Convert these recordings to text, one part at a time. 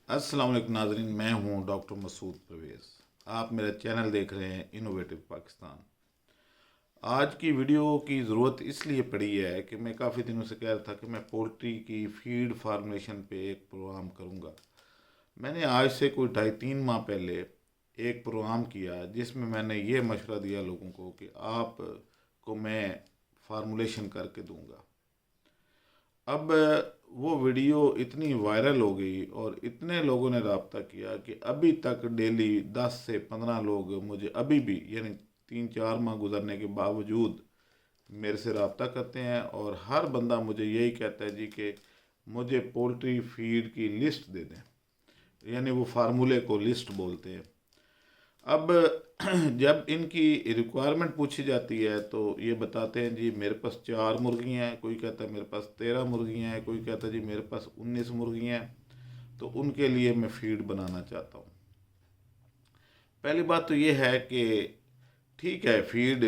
अस्सलाम वालेकुम नाज़रीन, मैं हूं डॉक्टर मसूद परवेज़। आप मेरा चैनल देख रहे हैं इनोवेटिव पाकिस्तान। आज की वीडियो की ज़रूरत इसलिए पड़ी है कि मैं काफ़ी दिनों से कह रहा था कि मैं पोल्ट्री की फीड फार्मुलेशन पे एक प्रोग्राम करूंगा। मैंने आज से कोई 2.5-3 माह पहले एक प्रोग्राम किया जिसमें मैंने ये मशवरा दिया लोगों को कि आप को मैं फार्मुलेशन करके दूंगा। अब वो वीडियो इतनी वायरल हो गई और इतने लोगों ने रब्ता किया कि अभी तक डेली 10 से 15 लोग मुझे अभी भी, यानी 3-4 माह गुजरने के बावजूद, मेरे से रब्ता करते हैं और हर बंदा मुझे यही कहता है जी कि मुझे पोल्ट्री फीड की लिस्ट दे दें, यानी वो फार्मूले को लिस्ट बोलते हैं। अब जब इनकी रिक्वायरमेंट पूछी जाती है तो ये बताते हैं जी मेरे पास 4 मुर्गियाँ हैं, कोई कहता है मेरे पास 13 मुर्गियाँ हैं, कोई कहता है जी मेरे पास 19 मुर्गियाँ हैं, तो उनके लिए मैं फीड बनाना चाहता हूँ। पहली बात तो ये है कि ठीक है, फीड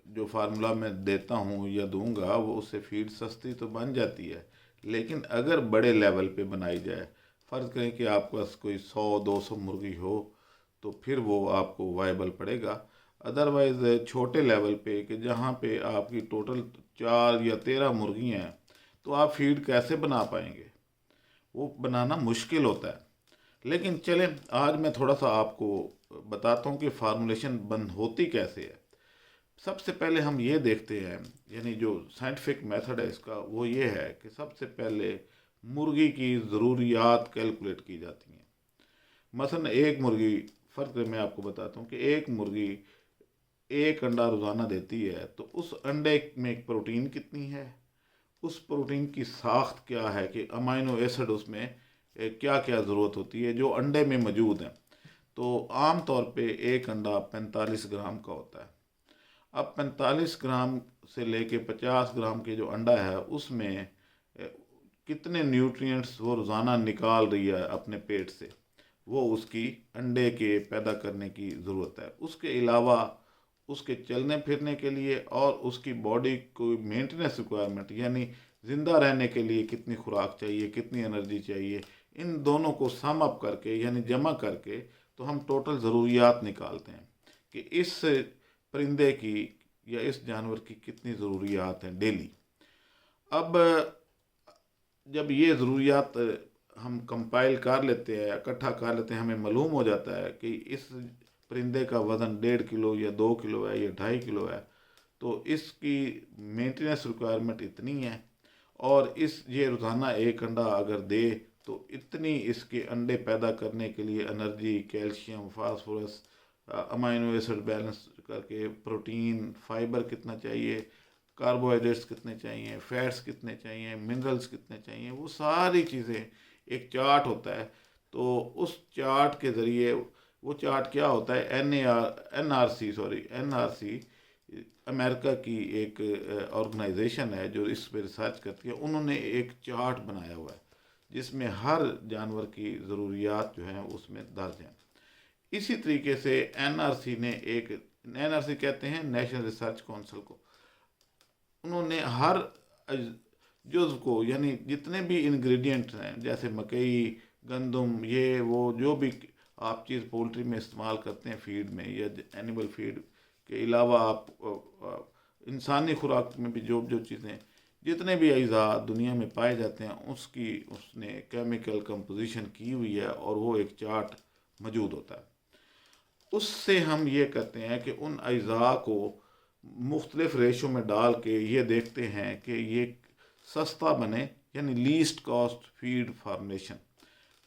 जो फार्मूला मैं देता हूँ या दूंगा वो उससे फीड सस्ती तो बन जाती है, लेकिन अगर बड़े लेवल पे बनाई जाए, फ़र्ज़ करें कि आपके पास कोई 100-200 मुर्गी हो तो फिर वो आपको वायबल पड़ेगा। अदरवाइज़ छोटे लेवल पे कि जहाँ पे आपकी टोटल 4 या 13 मुर्गियाँ हैं, तो आप फीड कैसे बना पाएंगे? वो बनाना मुश्किल होता है। लेकिन चलें, आज मैं थोड़ा सा आपको बताता हूँ कि फार्मूलेशन बंद होती कैसे है। सबसे पहले हम ये देखते हैं, यानी जो साइंटिफिक मेथड है इसका वो ये है कि सबसे पहले मुर्गी की ज़रूरियात कैलकुलेट की जाती हैं। मसलन एक मुर्गी, फ़र्क मैं आपको बताता हूँ कि एक मुर्गी एक अंडा रोज़ाना देती है, तो उस अंडे में प्रोटीन कितनी है, उस प्रोटीन की साख्त क्या है कि अमाइनो एसिड उसमें क्या क्या ज़रूरत होती है जो अंडे में मौजूद हैं। तो आम तौर पे एक अंडा 45 ग्राम का होता है। अब 45 ग्राम से लेके 50 ग्राम के जो अंडा है उसमें कितने न्यूट्रिएंट्स वो रोज़ाना निकाल रही है अपने पेट से, वो उसकी अंडे के पैदा करने की ज़रूरत है। उसके अलावा उसके चलने फिरने के लिए और उसकी बॉडी को मेंटेनेंस रिक्वायरमेंट, यानी ज़िंदा रहने के लिए कितनी खुराक चाहिए, कितनी एनर्जी चाहिए, इन दोनों को सम अप करके यानी जमा करके तो हम टोटल ज़रूरियात निकालते हैं कि इस परिंदे की या इस जानवर की कितनी ज़रूरियात हैं डेली। अब जब ये ज़रूरियात हम कंपाइल कर लेते हैं, इकट्ठा कर लेते हैं, हमें मालूम हो जाता है कि इस परिंदे का वज़न 1.5 किलो या 2 किलो है या 2.5 किलो है, तो इसकी मेंटेनेंस रिक्वायरमेंट इतनी है और इस ये रोज़ाना एक अंडा अगर दे तो इतनी इसके अंडे पैदा करने के लिए energy, calcium, phosphorus, amino acid balance करके, प्रोटीन, फाइबर कितना चाहिए, कार्बोहाइड्रेट्स कितने चाहिए, फैट्स कितने चाहिए, मिनरल्स कितने चाहिए, वो सारी चीज़ें एक चार्ट होता है। तो उस चार्ट के ज़रिए, वो चार्ट क्या होता है, एन आर सी अमेरिका की एक ऑर्गेनाइजेशन है जो इस पर रिसर्च करती है। उन्होंने एक चार्ट बनाया हुआ है जिसमें हर जानवर की ज़रूरियात जो हैं उसमें दर्ज हैं। इसी तरीके से एनआरसी ने एक, एनआरसी कहते हैं नेशनल रिसर्च काउंसिल को, उन्होंने हर जुज़ को, यानी जितने भी इंग्रेडिएंट्स हैं जैसे मकई, गंदम, ये वो जो भी आप चीज़ पोल्ट्री में इस्तेमाल करते हैं फीड में या एनिमल फीड के अलावा आप इंसानी खुराक में भी जो जो चीज़ें, जितने भी अज़ा दुनिया में पाए जाते हैं उसकी उसने केमिकल कंपोजिशन की हुई है और वो एक चार्ट मौजूद होता है। उससे हम ये करते हैं कि उन अज़ा को मुख्तलिफ रेशो में डाल के ये देखते हैं कि ये सस्ता बने, यानी लीस्ट कॉस्ट फीड फार्मेशन,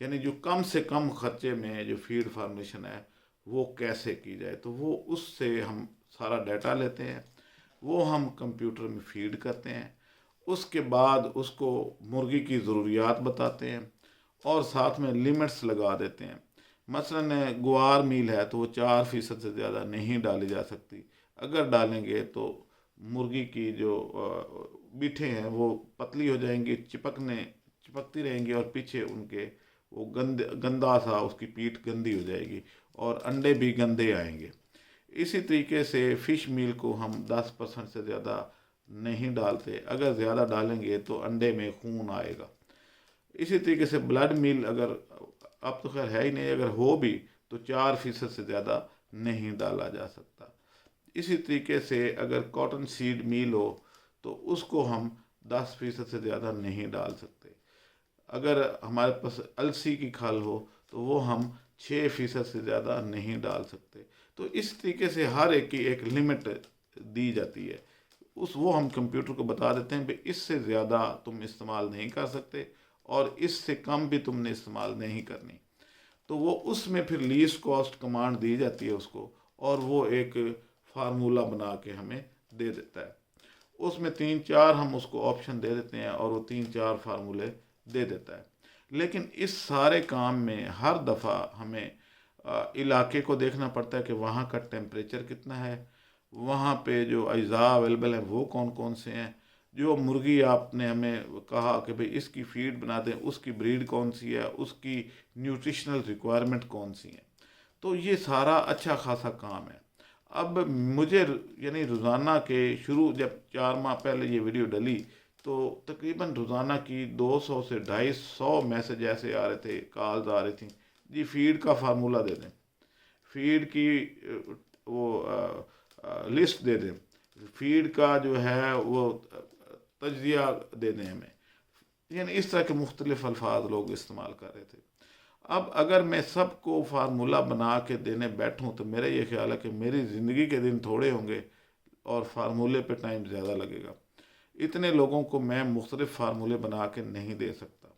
यानी जो कम से कम खर्चे में जो फीड फार्मेशन है वो कैसे की जाए। तो वो उससे हम सारा डाटा लेते हैं, वो हम कंप्यूटर में फीड करते हैं, उसके बाद उसको मुर्गी की ज़रूरियात बताते हैं और साथ में लिमिट्स लगा देते हैं। मसलन गुआर मील है तो वो 4% से ज़्यादा नहीं डाली जा सकती, अगर डालेंगे तो मुर्गी की जो बीठें हैं वो पतली हो जाएंगी, चिपकती रहेंगी और पीछे उनके वो गंदा सा, उसकी पीठ गंदी हो जाएगी और अंडे भी गंदे आएंगे। इसी तरीके से फ़िश मील को हम 10% से ज़्यादा नहीं डालते, अगर ज़्यादा डालेंगे तो अंडे में खून आएगा। इसी तरीके से ब्लड मील अगर अब तो खैर है ही नहीं, अगर हो भी तो 4% से ज़्यादा नहीं डाला जा सकता। इसी तरीके से अगर कॉटन सीड मील हो तो उसको हम 10% से ज़्यादा नहीं डाल सकते। अगर हमारे पास अलसी की खल हो तो वो हम 6% से ज़्यादा नहीं डाल सकते। तो इस तरीके से हर एक की एक लिमिट दी जाती है, वो हम कंप्यूटर को बता देते हैं भाई इससे ज़्यादा तुम इस्तेमाल नहीं कर सकते और इससे कम भी तुमने इस्तेमाल नहीं करनी। तो वो उसमें फिर लीस्ट कॉस्ट कमांड दी जाती है उसको, और वो एक फार्मूला बना के हमें दे देता है। उसमें 3-4 हम उसको ऑप्शन दे देते हैं और वो 3-4 फार्मूले दे देता है। लेकिन इस सारे काम में हर दफ़ा हमें इलाके को देखना पड़ता है कि वहाँ का टेम्परेचर कितना है, वहाँ पे जो अज्जा अवेलेबल हैं वो कौन कौन से हैं, जो मुर्गी आपने हमें कहा कि भाई इसकी फीड बना दें उसकी ब्रीड कौन सी है, उसकी न्यूट्रिशनल रिक्वायरमेंट कौन सी है। तो ये सारा अच्छा खासा काम है। अब मुझे यानी रोज़ाना के शुरू जब 4 माह पहले ये वीडियो डली तो तकरीबन रोज़ाना की 200 से 250 मैसेज ऐसे आ रहे थे, कॉल्स आ रही थी, जी फीड का फार्मूला दे दें, फीड की वो लिस्ट दे दें, फीड का जो है वो तज्जिया दे दें हमें। यानी इस तरह के मुख्तलिफ अल्फाज लोग इस्तेमाल कर रहे थे। अब अगर मैं सबको फार्मूला बना के देने बैठूं तो मेरा ये ख्याल है कि मेरी ज़िंदगी के दिन थोड़े होंगे और फार्मूले पे टाइम ज़्यादा लगेगा। इतने लोगों को मैं मुख्तलिफ फार्मूले बना के नहीं दे सकता।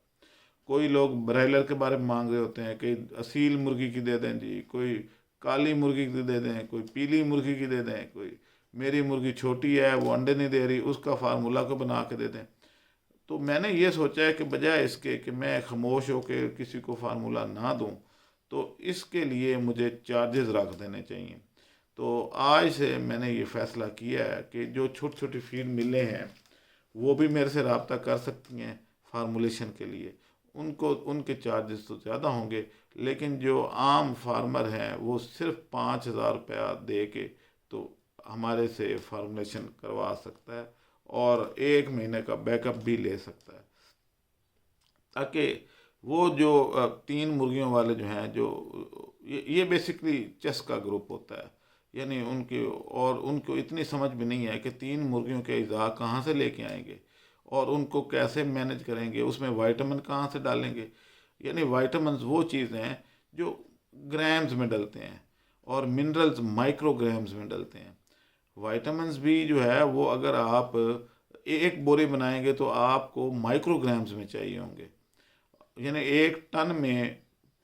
कोई लोग ब्रायलर के बारे में मांग रहे होते हैं कि असील मुर्गी की दे दें जी, कोई काली मुर्गी की दे दें, कोई पीली मुर्गी की दे दें, कोई मेरी मुर्गी छोटी है वो अंडे नहीं दे रही उसका फार्मूला को बना के दे दें। तो मैंने ये सोचा है कि बजाय इसके कि मैं खामोश होकर किसी को फार्मूला ना दूं, तो इसके लिए मुझे चार्जेस रख देने चाहिए। तो आज से मैंने ये फ़ैसला किया है कि जो छोटी छोटी फीड मिलें हैं वो भी मेरे से रब्ता कर सकती हैं फार्मूलेशन के लिए। उनको उनके चार्जेस तो ज़्यादा होंगे, लेकिन जो आम फार्मर हैं वो सिर्फ 5,000 रुपया दे के तो हमारे से फार्मूलेशन करवा सकता है और 1 महीने का बैकअप भी ले सकता है, ताकि वो जो 3 मुर्गियों वाले जो हैं, जो ये बेसिकली चेस का ग्रुप होता है, यानी उनको इतनी समझ भी नहीं है कि 3 मुर्गियों के अज़ा कहाँ से लेके आएंगे और उनको कैसे मैनेज करेंगे, उसमें वाइटामिन कहाँ से डालेंगे। यानी वाइटामिन वो चीज़ें हैं जो ग्राम्स में डलते हैं और मिनरल्स माइक्रोग्राम्स में डलते हैं। वाइटामिन भी जो है वो अगर आप एक बोरी बनाएंगे तो आपको माइक्रोग्राम्स में चाहिए होंगे। यानी 1 टन में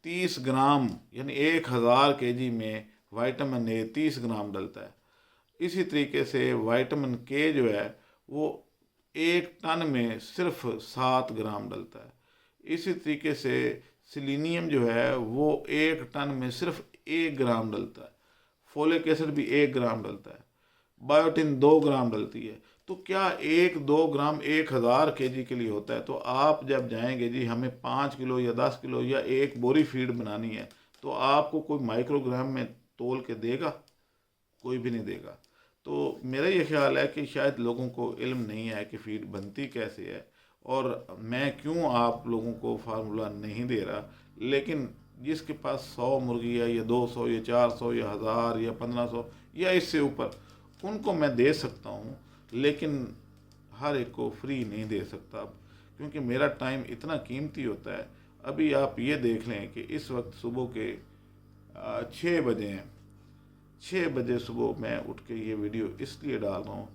30 ग्राम, यानी 1000 केजी में विटामिन ए 30 ग्राम डलता है। इसी तरीके से विटामिन के जो है वो 1 टन में सिर्फ 7 ग्राम डलता है। इसी तरीके से सिलीनियम जो है वो 1 टन में सिर्फ 1 ग्राम डलता है। फोलिक एसिड भी 1 ग्राम डलता है। बायोटिन 2 ग्राम डलती है। तो क्या 1-2 ग्राम 1000 केजी के लिए होता है? तो आप जब जाएंगे जी हमें 5 किलो या 10 किलो या 1 बोरी फीड बनानी है, तो आपको कोई माइक्रोग्राम में तोल के देगा? कोई भी नहीं देगा। तो मेरा ये ख्याल है कि शायद लोगों को इल्म नहीं है कि फीड बनती कैसे है, और मैं क्यों आप लोगों को फार्मूला नहीं दे रहा। लेकिन जिसके पास 100 मुर्गी है या 200 या 400 या 1000 या 1500 या इससे ऊपर, उनको मैं दे सकता हूँ, लेकिन हर एक को फ्री नहीं दे सकता अब, क्योंकि मेरा टाइम इतना कीमती होता है। अभी आप ये देख लें कि इस वक्त सुबह के 6 बजे हैं। 6 बजे सुबह मैं उठ के ये वीडियो इसलिए डाल रहा हूँ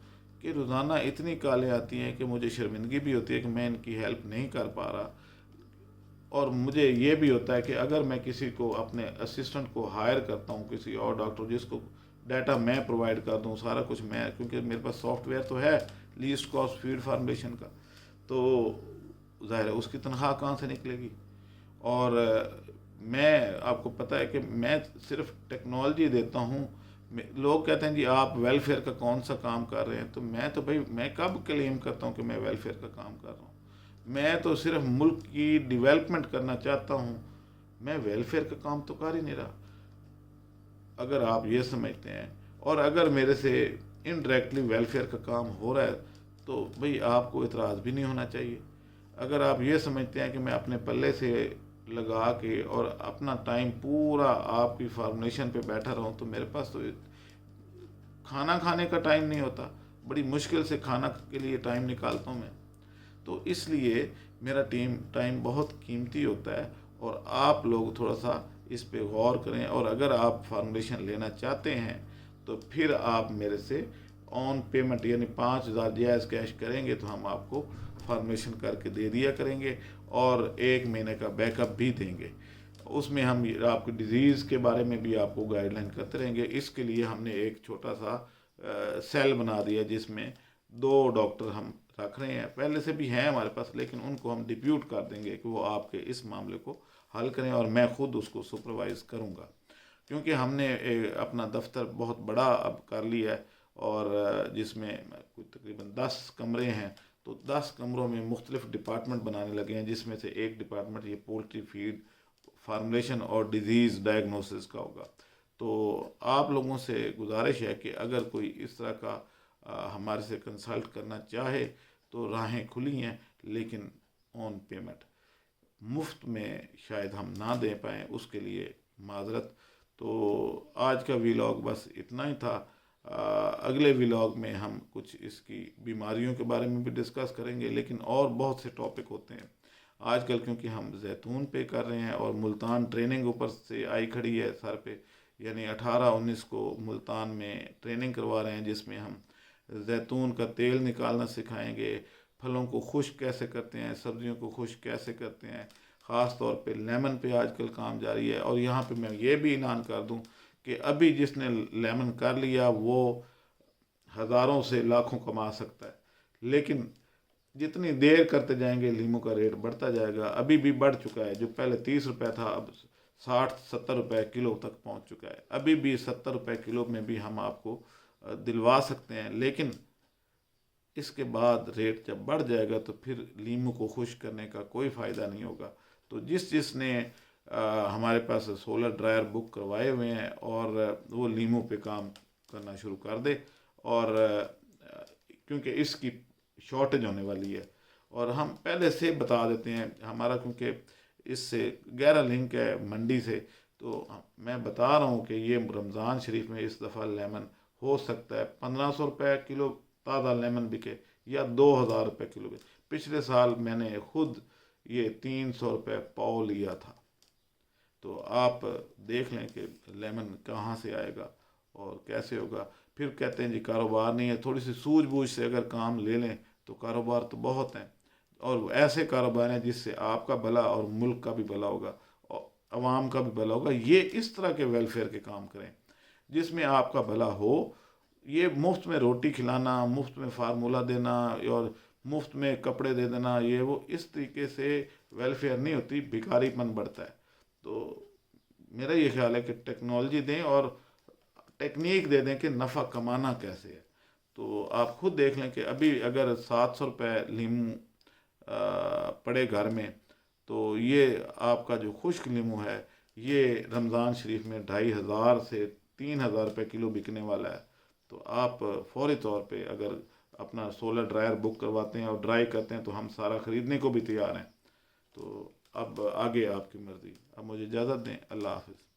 कि रोज़ाना इतनी कॉलें आती हैं कि मुझे शर्मिंदगी भी होती है कि मैं इनकी हेल्प नहीं कर पा रहा, और मुझे ये भी होता है कि अगर मैं किसी को अपने असिस्टेंट को हायर करता हूँ, किसी और डॉक्टर जिसको डाटा मैं प्रोवाइड कर दूँ, सारा कुछ मैं, क्योंकि मेरे पास सॉफ्टवेयर तो है लीस्ट कॉस्ट फीड फार्मुलेशन का, तो ज़ाहिर है उसकी तनख्वाह कहाँ से निकलेगी। और मैं, आपको पता है कि मैं सिर्फ टेक्नोलॉजी देता हूँ। लोग कहते हैं जी आप वेलफेयर का कौन सा काम कर रहे हैं, तो मैं तो भाई मैं कब क्लेम करता हूँ कि मैं वेलफेयर का काम कर रहा हूँ? मैं तो सिर्फ मुल्क की डेवलपमेंट करना चाहता हूँ, मैं वेलफेयर का काम तो कर ही नहीं रहा। अगर आप ये समझते हैं, और अगर मेरे से इनडायरेक्टली वेलफेयर का काम हो रहा है, तो भाई आपको इतराज़ भी नहीं होना चाहिए। اگر آپ یہ سمجھتے ہیں کہ میں اپنے پلے سے لگا کے اور اپنا ٹائم پورا آپ کی فارمولیشن پہ بیٹھا رہوں تو میرے پاس تو کھانا کھانے کا ٹائم نہیں ہوتا، بڑی مشکل سے کھانا کے لیے ٹائم نکالتا ہوں میں. تو اس لیے میرا ٹائم بہت قیمتی ہوتا ہے، اور آپ لوگ تھوڑا سا اس پہ غور کریں، اور اگر آپ فارمولیشن لینا چاہتے ہیں تو پھر آپ میرے سے آن پیمنٹ یعنی 5,000 جائز کیش کریں گے تو ہم آپ کو فارمیشن کر کے دے دیا کریں گے، اور 1 مہینے کا بیک اپ بھی دیں گے. اس میں ہم آپ کی ڈیزیز کے بارے میں بھی آپ کو گائیڈ لائن کرتے رہیں گے. اس کے لیے ہم نے ایک چھوٹا سا سیل بنا دیا جس میں 2 ڈاکٹر ہم رکھ رہے ہیں. پہلے سے بھی ہیں ہمارے پاس، لیکن ان کو ہم ڈپیوٹ کر دیں گے کہ وہ آپ کے اس معاملے کو حل کریں، اور میں خود اس کو سپروائز کروں گا، کیونکہ ہم نے اپنا دفتر بہت بڑا اب کر لیا ہے، اور جس میں تقریباً 10 کمرے ہیں. تو 10 کمروں میں مختلف ڈپارٹمنٹ بنانے لگے ہیں، جس میں سے ایک ڈپارٹمنٹ یہ پولٹری فیڈ فارمولیشن اور ڈیزیز ڈائگنوسس کا ہوگا. تو آپ لوگوں سے گزارش ہے کہ اگر کوئی اس طرح کا ہمارے سے کنسلٹ کرنا چاہے تو راہیں کھلی ہیں، لیکن آن پیمنٹ. مفت میں شاید ہم نہ دے پائیں، اس کے لیے معذرت. تو آج کا ویلاگ بس اتنا ہی تھا. اگلے ویلاگ میں ہم کچھ اس کی بیماریوں کے بارے میں بھی ڈسکس کریں گے، لیکن اور بہت سے ٹاپک ہوتے ہیں آج کل، کیونکہ ہم زیتون پہ کر رہے ہیں اور ملتان ٹریننگ اوپر سے آئی کھڑی ہے سر پہ. یعنی 18-19 کو ملتان میں ٹریننگ کروا رہے ہیں، جس میں ہم زیتون کا تیل نکالنا سکھائیں گے، پھلوں کو خشک کیسے کرتے ہیں، سبزیوں کو خشک کیسے کرتے ہیں. خاص طور پہ لیمن پہ آج کل کام جاری ہے. اور یہاں پہ میں یہ بھی اعلان کر دوں کہ ابھی جس نے لیمن کر لیا وہ ہزاروں سے لاکھوں کما سکتا ہے، لیکن جتنی دیر کرتے جائیں گے لیموں کا ریٹ بڑھتا جائے گا. ابھی بھی بڑھ چکا ہے، جو پہلے 30 روپے تھا اب 60-70 روپے کلو تک پہنچ چکا ہے. ابھی بھی 70 روپے کلو میں بھی ہم آپ کو دلوا سکتے ہیں، لیکن اس کے بعد ریٹ جب بڑھ جائے گا تو پھر لیموں کو خشک کرنے کا کوئی فائدہ نہیں ہوگا. تو جس نے ہمارے پاس سولر ڈرائر بک کروائے ہوئے ہیں، اور وہ لیموں پہ کام کرنا شروع کر دے. اور کیونکہ اس کی شارٹیج ہونے والی ہے، اور ہم پہلے سے بتا دیتے ہیں ہمارا، کیونکہ اس سے گہرا لنک ہے منڈی سے. تو میں بتا رہا ہوں کہ یہ رمضان شریف میں اس دفعہ لیمن ہو سکتا ہے 1500 روپے کلو تازہ لیمن بکے، یا 2000 روپے کلو بکے. پچھلے سال میں نے خود یہ 300 روپے پاؤ لیا تھا. تو آپ دیکھ لیں کہ لیمن کہاں سے آئے گا اور کیسے ہوگا. پھر کہتے ہیں جی کاروبار نہیں ہے. تھوڑی سی سوجھ بوجھ سے اگر کام لے لیں تو کاروبار تو بہت ہیں، اور ایسے کاروبار ہیں جس سے آپ کا بھلا اور ملک کا بھی بھلا ہوگا اور عوام کا بھی بھلا ہوگا. یہ اس طرح کے ویلفیئر کے کام کریں جس میں آپ کا بھلا ہو. یہ مفت میں روٹی کھلانا، مفت میں فارمولہ دینا اور مفت میں کپڑے دے دینا، یہ وہ اس طریقے سے ویلفیئر نہیں ہوتی، بھکاری پن بڑھتا ہے. تو میرا یہ خیال ہے کہ ٹیکنالوجی دیں اور ٹیکنیک دے دیں کہ نفع کمانا کیسے ہے. تو آپ خود دیکھ لیں کہ ابھی اگر 700 روپے لیموں پڑے گھر میں، تو یہ آپ کا جو خشک لیموں ہے یہ رمضان شریف میں 2500 سے 3000 روپے کلو بکنے والا ہے. تو آپ فوری طور پہ اگر اپنا سولر ڈرائر بک کرواتے ہیں اور ڈرائی کرتے ہیں تو ہم سارا خریدنے کو بھی تیار ہیں. تو اب آگے آپ کی مرضی. اب مجھے اجازت دیں. اللہ حافظ.